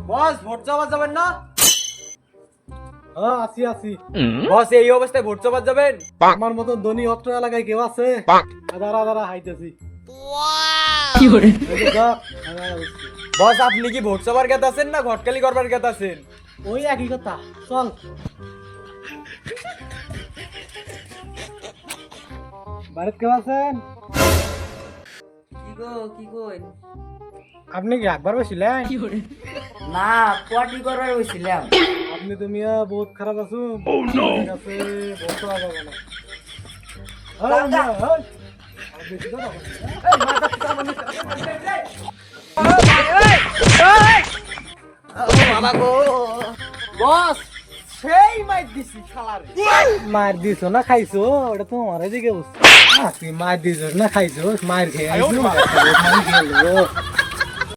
বস vote চাওয়া যাবেন না? হ্যাঁ আসি আসি। বস এই অবস্থায় ভোট চাওয়া যাবেন? আমার মতো ধনী অত্র এলাকায় কেউ আছে? দাঁড়া দাঁড়া হাইতেছি। এই যে যা, আমি আসছি। বস আপনি কি ভোট চাওয়ার গেত আছেন না ঘটকালি করবার গেত আছেন? ওই একই কথা, চল। বাড়িতে কেউ আছেন? কি গো কি কই? আপনি কি একবার বসিলেন? না পার্টি করবার হইছিলাম। আপনি তো মিয়া বহুত খারাপ আছো। ঠিক আছে, ভোট চাওয়া যাবে না। এই মিয়া, এই। আর বেশি তো না। বস সেই মাইর দিছি শালারে। মার দিছো না খাইছো? ওটা তোমার দিকে বুঝছো। তুই মার দিছো না খাইছো? মার খেয়ে আইছো?